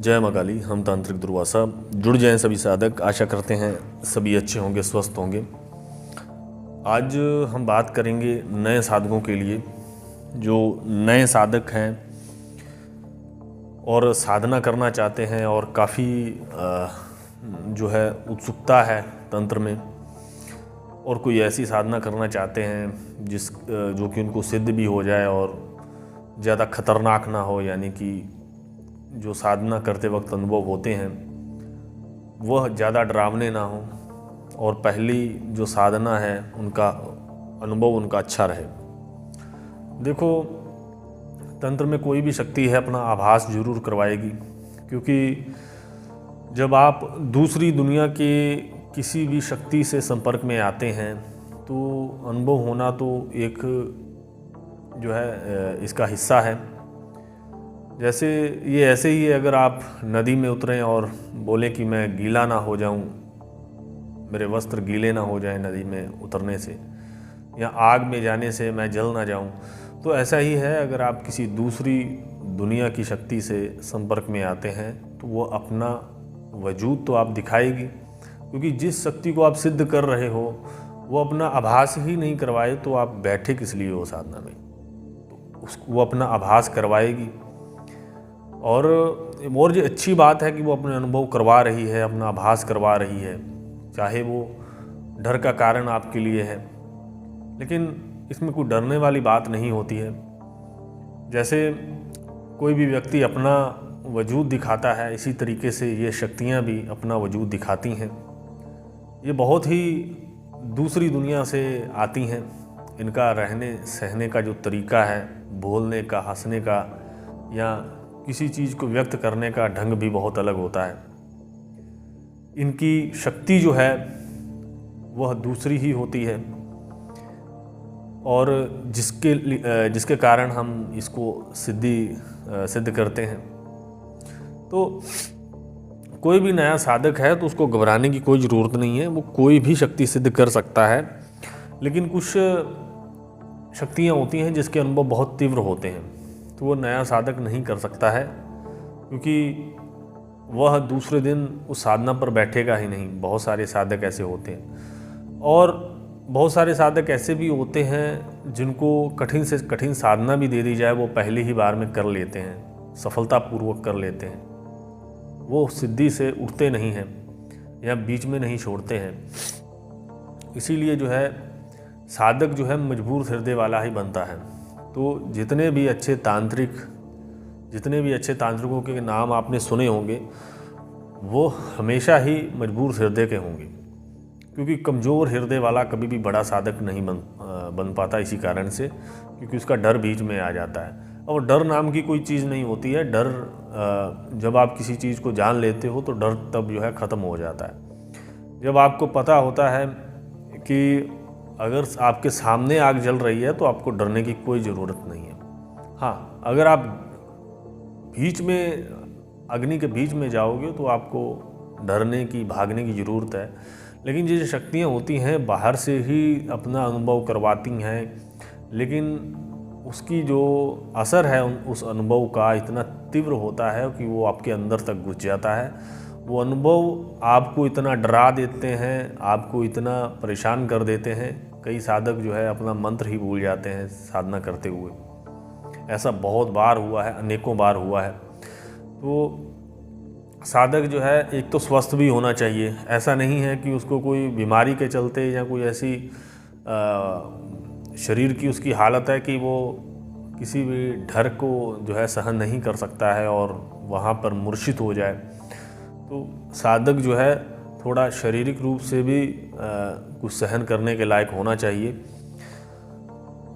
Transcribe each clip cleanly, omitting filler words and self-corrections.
जय माँ काली। हम तांत्रिक दुर्वासा जुड़ जाएं सभी साधक। आशा करते हैं सभी अच्छे होंगे, स्वस्थ होंगे। आज हम बात करेंगे नए साधकों के लिए, जो नए साधक हैं और साधना करना चाहते हैं और काफ़ी जो है उत्सुकता है तंत्र में, और कोई ऐसी साधना करना चाहते हैं जो कि उनको सिद्ध भी हो जाए और ज़्यादा खतरनाक ना हो, यानी कि जो साधना करते वक्त अनुभव होते हैं वह ज़्यादा डरावने ना हो, और पहली जो साधना है उनका अनुभव उनका अच्छा रहे। देखो, तंत्र में कोई भी शक्ति है अपना आभास जरूर करवाएगी, क्योंकि जब आप दूसरी दुनिया के किसी भी शक्ति से संपर्क में आते हैं तो अनुभव होना तो एक जो है इसका हिस्सा है। जैसे ये ऐसे ही है, अगर आप नदी में उतरें और बोलें कि मैं गीला ना हो जाऊं, मेरे वस्त्र गीले ना हो जाएं नदी में उतरने से, या आग में जाने से मैं जल ना जाऊं, तो ऐसा ही है अगर आप किसी दूसरी दुनिया की शक्ति से संपर्क में आते हैं तो वो अपना वजूद तो आप दिखाएगी, क्योंकि जिस शक्ति को आप सिद्ध कर रहे हो वो अपना आभास ही नहीं करवाए तो आप बैठे किस लिए हो साधना में। तो वो अपना आभास करवाएगी, और जो अच्छी बात है कि वो अपने अनुभव करवा रही है, अपना आभास करवा रही है, चाहे वो डर का कारण आपके लिए है, लेकिन इसमें कोई डरने वाली बात नहीं होती है। जैसे कोई भी व्यक्ति अपना वजूद दिखाता है, इसी तरीके से ये शक्तियाँ भी अपना वजूद दिखाती हैं। ये बहुत ही दूसरी दुनिया से आती हैं। इनका रहने सहने का जो तरीका है, बोलने का, हंसने का, या किसी चीज़ को व्यक्त करने का ढंग भी बहुत अलग होता है। इनकी शक्ति जो है वह दूसरी ही होती है, और जिसके कारण हम इसको सिद्ध करते हैं। तो कोई भी नया साधक है तो उसको घबराने की कोई ज़रूरत नहीं है, वो कोई भी शक्ति सिद्ध कर सकता है। लेकिन कुछ शक्तियाँ होती हैं जिसके अनुभव बहुत तीव्र होते हैं, तो वो नया साधक नहीं कर सकता है, क्योंकि वह दूसरे दिन उस साधना पर बैठेगा ही नहीं। बहुत सारे साधक ऐसे होते हैं, और बहुत सारे साधक ऐसे भी होते हैं जिनको कठिन से कठिन साधना भी दे दी जाए वो पहली ही बार में कर लेते हैं, सफलतापूर्वक कर लेते हैं। वो सिद्धि से उठते नहीं हैं या बीच में नहीं छोड़ते हैं। इसीलिए जो है साधक जो है मजबूर हृदय वाला ही बनता है। तो जितने भी अच्छे तांत्रिकों के नाम आपने सुने होंगे वो हमेशा ही मजबूर हृदय के होंगे, क्योंकि कमज़ोर हृदय वाला कभी भी बड़ा साधक नहीं बन पाता, इसी कारण से, क्योंकि उसका डर बीच में आ जाता है। और डर नाम की कोई चीज़ नहीं होती है। डर जब आप किसी चीज़ को जान लेते हो तो डर तब जो है ख़त्म हो जाता है। जब आपको पता होता है कि अगर आपके सामने आग जल रही है तो आपको डरने की कोई ज़रूरत नहीं है। हाँ, अगर आप अग्नि के बीच में जाओगे तो आपको डरने की, भागने की ज़रूरत है। लेकिन ये जो शक्तियाँ होती हैं बाहर से ही अपना अनुभव करवाती हैं, लेकिन उसकी जो असर है उस अनुभव का इतना तीव्र होता है कि वो आपके अंदर तक घुस जाता है। वो अनुभव आपको इतना डरा देते हैं, आपको इतना परेशान कर देते हैं। कई साधक जो है अपना मंत्र ही भूल जाते हैं साधना करते हुए। ऐसा बहुत बार हुआ है, अनेकों बार हुआ है। तो साधक जो है एक तो स्वस्थ भी होना चाहिए। ऐसा नहीं है कि उसको कोई बीमारी के चलते या कोई ऐसी शरीर की उसकी हालत है कि वो किसी भी डर को जो है सहन नहीं कर सकता है और वहाँ पर मूर्छित हो जाए। तो साधक जो है थोड़ा शारीरिक रूप से भी कुछ सहन करने के लायक होना चाहिए।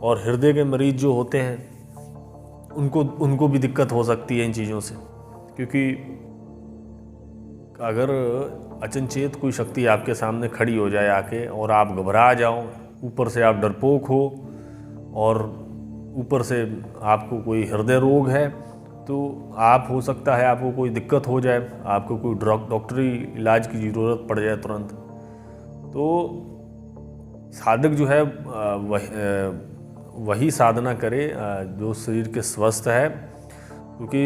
और हृदय के मरीज जो होते हैं उनको भी दिक्कत हो सकती है इन चीज़ों से, क्योंकि अगर अचनचेत कोई शक्ति आपके सामने खड़ी हो जाए आके और आप घबरा जाओ, ऊपर से आप डरपोक हो और ऊपर से आपको कोई हृदय रोग है, तो आप हो सकता है आपको कोई दिक्कत हो जाए, आपको कोई डॉक्टरी इलाज की ज़रूरत पड़ जाए तुरंत। तो साधक जो है वही साधना करे जो शरीर के स्वस्थ है, क्योंकि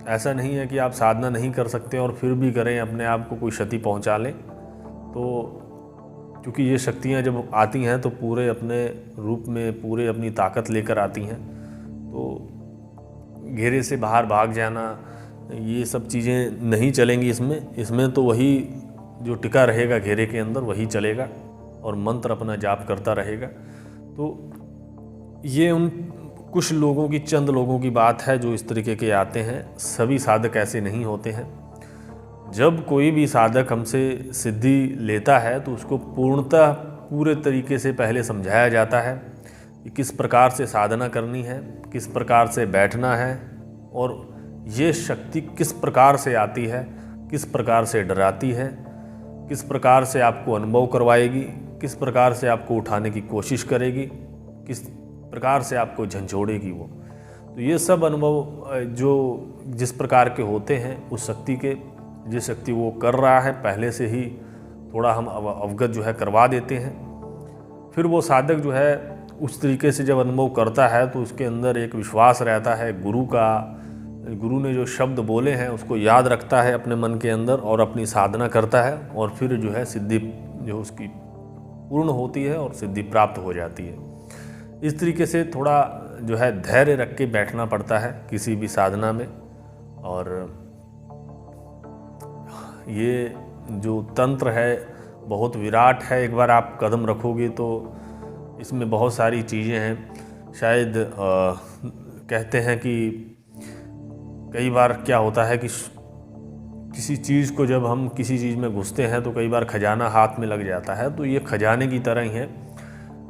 ऐसा नहीं है कि आप साधना नहीं कर सकते और फिर भी करें, अपने आप को कोई क्षति पहुंचा लें। तो क्योंकि ये शक्तियाँ जब आती हैं तो पूरे अपने रूप में, पूरे अपनी ताकत लेकर आती हैं। तो घेरे से बाहर भाग जाना, ये सब चीज़ें नहीं चलेंगी इसमें तो वही जो टिका रहेगा घेरे के अंदर वही चलेगा और मंत्र अपना जाप करता रहेगा। तो ये उन कुछ लोगों की, चंद लोगों की बात है जो इस तरीके के आते हैं। सभी साधक ऐसे नहीं होते हैं। जब कोई भी साधक हमसे सिद्धि लेता है तो उसको पूर्णतः पूरे तरीके से पहले समझाया जाता है कि किस प्रकार से साधना करनी है, किस प्रकार से बैठना है और ये शक्ति किस प्रकार से आती है, किस प्रकार से डराती है, किस प्रकार से आपको अनुभव करवाएगी, किस प्रकार से आपको उठाने की कोशिश करेगी, किस प्रकार से आपको झंझोड़ेगी वो। तो ये सब अनुभव जो जिस प्रकार के होते हैं उस शक्ति के, जिस शक्ति वो कर रहा है पहले से ही थोड़ा हम अवगत जो है करवा देते हैं। फिर वो साधक जो है उस तरीके से जब अनुभव करता है तो उसके अंदर एक विश्वास रहता है गुरु का। गुरु ने जो शब्द बोले हैं उसको याद रखता है अपने मन के अंदर और अपनी साधना करता है और फिर जो है सिद्धि जो उसकी पूर्ण होती है और सिद्धि प्राप्त हो जाती है। इस तरीके से थोड़ा जो है धैर्य रख के बैठना पड़ता है किसी भी साधना में। और ये जो तंत्र है बहुत विराट है। एक बार आप कदम रखोगे तो इसमें बहुत सारी चीज़ें हैं। शायद कहते हैं कि कई बार क्या होता है कि किसी चीज़ को जब हम किसी चीज़ में घुसते हैं तो कई बार खजाना हाथ में लग जाता है। तो ये खजाने की तरह ही है।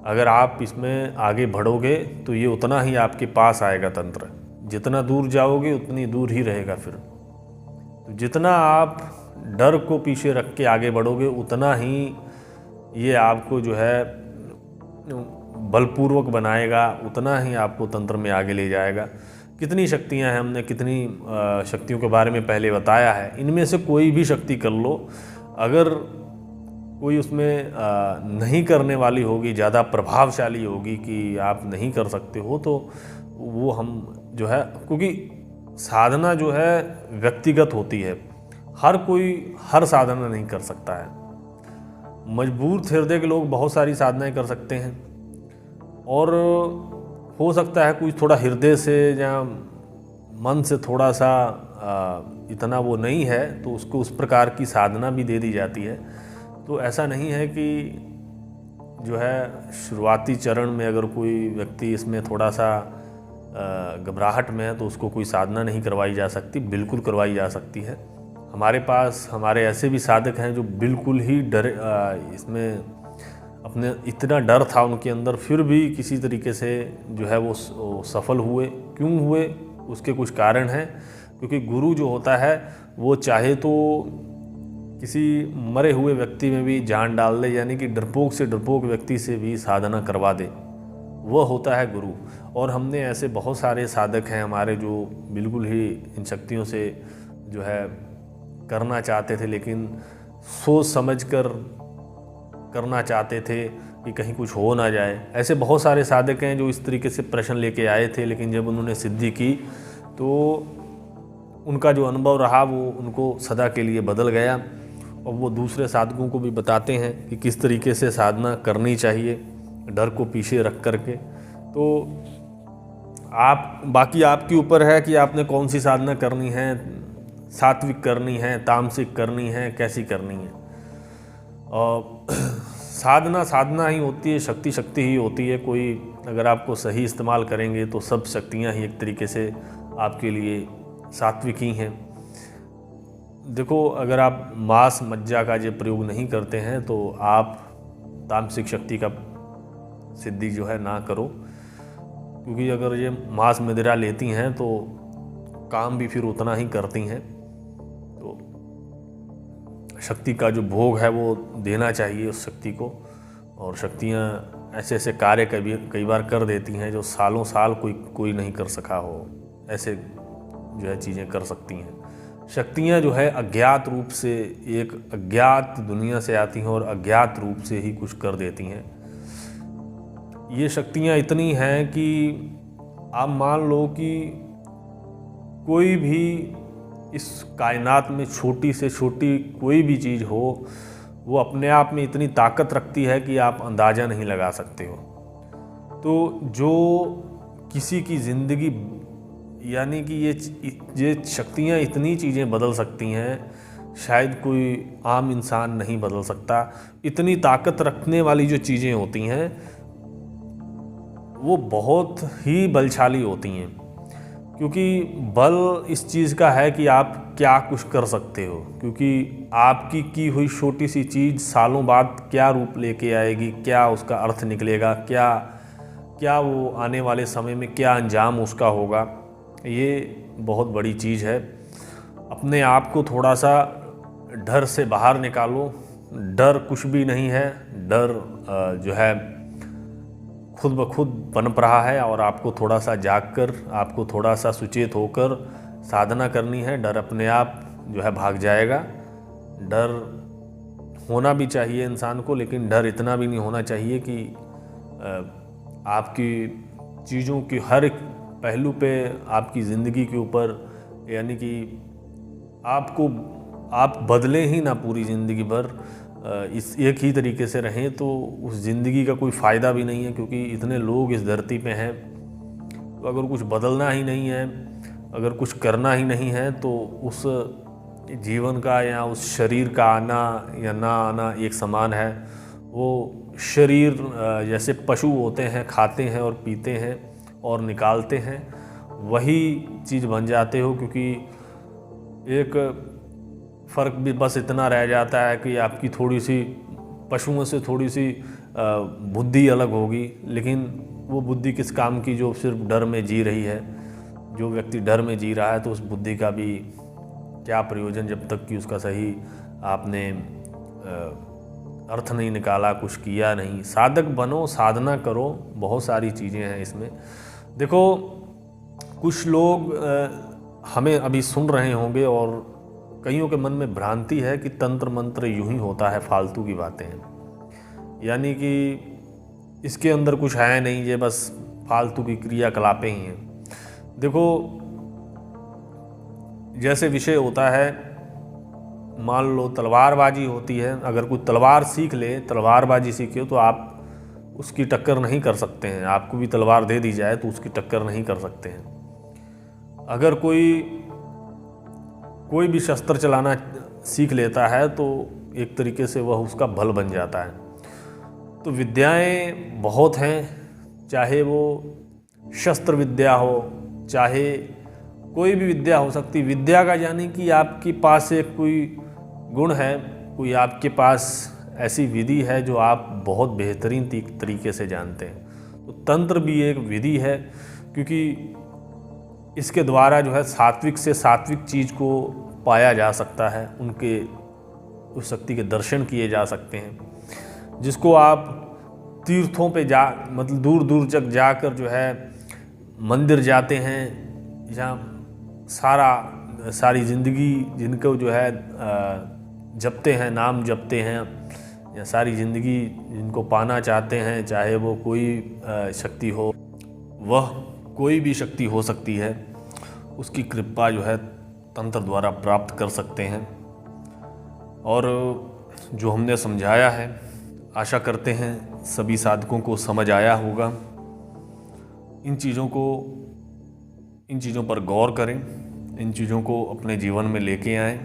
अगर आप इसमें आगे बढ़ोगे तो ये उतना ही आपके पास आएगा तंत्र। जितना दूर जाओगे उतनी दूर ही रहेगा। फिर तो जितना आप डर को पीछे रख के आगे बढ़ोगे उतना ही ये आपको जो है बलपूर्वक बनाएगा, उतना ही आपको तंत्र में आगे ले जाएगा। कितनी शक्तियां हैं, हमने कितनी शक्तियों के बारे में पहले बताया है। इनमें से कोई भी शक्ति कर लो, अगर कोई उसमें नहीं करने वाली होगी, ज़्यादा प्रभावशाली होगी कि आप नहीं कर सकते हो, तो वो हम जो है, क्योंकि साधना जो है व्यक्तिगत होती है। हर कोई हर साधना नहीं कर सकता है। मजबूर हृदय के लोग बहुत सारी साधनाएं कर सकते हैं और हो सकता है कोई थोड़ा हृदय से या मन से थोड़ा सा इतना वो नहीं है तो उसको उस प्रकार की साधना भी दे दी जाती है। तो ऐसा नहीं है कि जो है शुरुआती चरण में अगर कोई व्यक्ति इसमें थोड़ा सा घबराहट में है तो उसको कोई साधना नहीं करवाई जा सकती। बिल्कुल करवाई जा सकती है। हमारे पास हमारे ऐसे भी साधक हैं जो बिल्कुल ही डरे, इसमें अपने इतना डर था उनके अंदर, फिर भी किसी तरीके से जो है वो सफल हुए। क्यों हुए उसके कुछ कारण हैं। क्योंकि गुरु जो होता है वो चाहे तो किसी मरे हुए व्यक्ति में भी जान डाल दे, यानी कि डरपोक से डरपोक व्यक्ति से भी साधना करवा दे, वह होता है गुरु। और हमने ऐसे बहुत सारे साधक हैं हमारे जो बिल्कुल ही इन शक्तियों से जो है करना चाहते थे, लेकिन सोच समझ कर करना चाहते थे कि कहीं कुछ हो ना जाए। ऐसे बहुत सारे साधक हैं जो इस तरीके से प्रश्न लेके आए थे, लेकिन जब उन्होंने सिद्धि की तो उनका जो अनुभव रहा वो उनको सदा के लिए बदल गया। और वो दूसरे साधकों को भी बताते हैं कि किस तरीके से साधना करनी चाहिए डर को पीछे रख करके। तो आप बाकी आपके ऊपर है कि आपने कौन सी साधना करनी है, सात्विक करनी है, तामसिक करनी है, कैसी करनी है। और साधना साधना ही होती है, शक्ति शक्ति ही होती है। कोई अगर आपको सही इस्तेमाल करेंगे तो सब शक्तियाँ ही एक तरीके से आपके लिए सात्विक ही हैं। देखो, अगर आप मांस मज्जा का जो प्रयोग नहीं करते हैं तो आप तामसिक शक्ति का सिद्धि जो है ना करो, क्योंकि अगर ये मांस मदिरा लेती हैं तो काम भी फिर उतना ही करती हैं। तो शक्ति का जो भोग है वो देना चाहिए उस शक्ति को। और शक्तियाँ ऐसे ऐसे कार्य कई बार कर देती हैं जो सालों साल कोई नहीं कर सका हो, ऐसे जो है चीज़ें कर सकती हैं। शक्तियाँ जो है अज्ञात रूप से एक अज्ञात दुनिया से आती हैं और अज्ञात रूप से ही कुछ कर देती हैं। ये शक्तियाँ इतनी हैं कि आप मान लो कि कोई भी इस कायनात में छोटी से छोटी कोई भी चीज़ हो, वो अपने आप में इतनी ताकत रखती है कि आप अंदाज़ा नहीं लगा सकते हो। तो जो किसी की ज़िंदगी, यानी कि ये शक्तियाँ इतनी चीज़ें बदल सकती हैं, शायद कोई आम इंसान नहीं बदल सकता। इतनी ताकत रखने वाली जो चीज़ें होती हैं वो बहुत ही बलशाली होती हैं, क्योंकि बल इस चीज़ का है कि आप क्या कुछ कर सकते हो। क्योंकि आपकी की हुई छोटी सी चीज़ सालों बाद क्या रूप लेके आएगी, क्या उसका अर्थ निकलेगा, क्या वो आने वाले समय में क्या अंजाम उसका होगा, ये बहुत बड़ी चीज़ है। अपने आप को थोड़ा सा डर से बाहर निकालो। डर कुछ भी नहीं है। डर जो है खुद ब खुद पनप रहा है, और आपको थोड़ा सा जागकर, आपको थोड़ा सा सुचेत होकर साधना करनी है। डर अपने आप जो है भाग जाएगा। डर होना भी चाहिए इंसान को, लेकिन डर इतना भी नहीं होना चाहिए कि आपकी चीज़ों की हर एक पहलू पे, आपकी ज़िंदगी के ऊपर, यानी कि आप बदलें ही ना पूरी ज़िंदगी भर, इस एक ही तरीके से रहें, तो उस ज़िंदगी का कोई फ़ायदा भी नहीं है। क्योंकि इतने लोग इस धरती पे हैं, तो अगर कुछ बदलना ही नहीं है, अगर कुछ करना ही नहीं है, तो उस जीवन का या उस शरीर का आना या ना आना एक समान है। वो शरीर जैसे पशु होते हैं, खाते हैं और पीते हैं और निकालते हैं, वही चीज़ बन जाते हो। क्योंकि एक फ़र्क भी बस इतना रह जाता है कि आपकी थोड़ी सी पशुओं से थोड़ी सी बुद्धि अलग होगी, लेकिन वो बुद्धि किस काम की, जो सिर्फ डर में जी रही है। जो व्यक्ति डर में जी रहा है, तो उस बुद्धि का भी क्या प्रयोजन, जब तक कि उसका सही आपने अर्थ नहीं निकाला, कुछ किया नहीं। साधक बनो, साधना करो, बहुत सारी चीज़ें हैं इसमें। देखो, कुछ लोग हमें अभी सुन रहे होंगे और कईयों के मन में भ्रांति है कि तंत्र मंत्र यूं ही होता है, फालतू की बातें हैं, यानी कि इसके अंदर कुछ है नहीं, ये बस फालतू की क्रियाकलापें ही हैं। देखो, जैसे विषय होता है, मान लो तलवारबाजी होती है, अगर कोई तलवार सीख ले, तलवारबाजी सीखे, तो आप उसकी टक्कर नहीं कर सकते हैं। आपको भी तलवार दे दी जाए तो उसकी टक्कर नहीं कर सकते हैं। अगर कोई भी शस्त्र चलाना सीख लेता है, तो एक तरीके से वह उसका बल बन जाता है। तो विद्याएं बहुत हैं, चाहे वो शस्त्र विद्या हो, चाहे कोई भी विद्या हो सकती। विद्या का यानी कि आपके पास एक कोई गुण है, कोई आपके पास ऐसी विधि है जो आप बहुत बेहतरीन तरीके से जानते हैं। तो तंत्र भी एक विधि है, क्योंकि इसके द्वारा जो है सात्विक से सात्विक चीज़ को पाया जा सकता है, उस शक्ति के दर्शन किए जा सकते हैं, जिसको आप तीर्थों पे मतलब दूर दूर तक जाकर जो है मंदिर जाते हैं, जहाँ सारी ज़िंदगी जिनको जो है जपते हैं, नाम जपते हैं, या सारी ज़िंदगी जिनको पाना चाहते हैं, चाहे वो कोई शक्ति हो, वह कोई भी शक्ति हो सकती है, उसकी कृपा जो है तंत्र द्वारा प्राप्त कर सकते हैं। और जो हमने समझाया है, आशा करते हैं सभी साधकों को समझ आया होगा। इन चीज़ों पर गौर करें, इन चीज़ों को अपने जीवन में लेके आएं,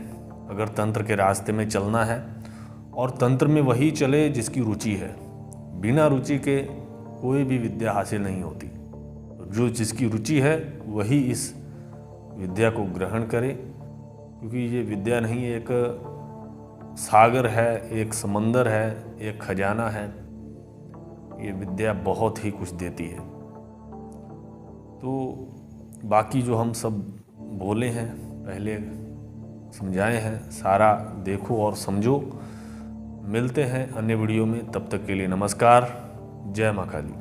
अगर तंत्र के रास्ते में चलना है। और तंत्र में वही चले जिसकी रुचि है, बिना रुचि के कोई भी विद्या हासिल नहीं होती। जो जिसकी रुचि है वही इस विद्या को ग्रहण करे, क्योंकि ये विद्या नहीं, एक सागर है, एक समंदर है, एक खजाना है। ये विद्या बहुत ही कुछ देती है। तो बाकी जो हम सब बोले हैं, पहले समझाए हैं, सारा देखो और समझो। मिलते हैं अन्य वीडियो में, तब तक के लिए नमस्कार। जय मां काली।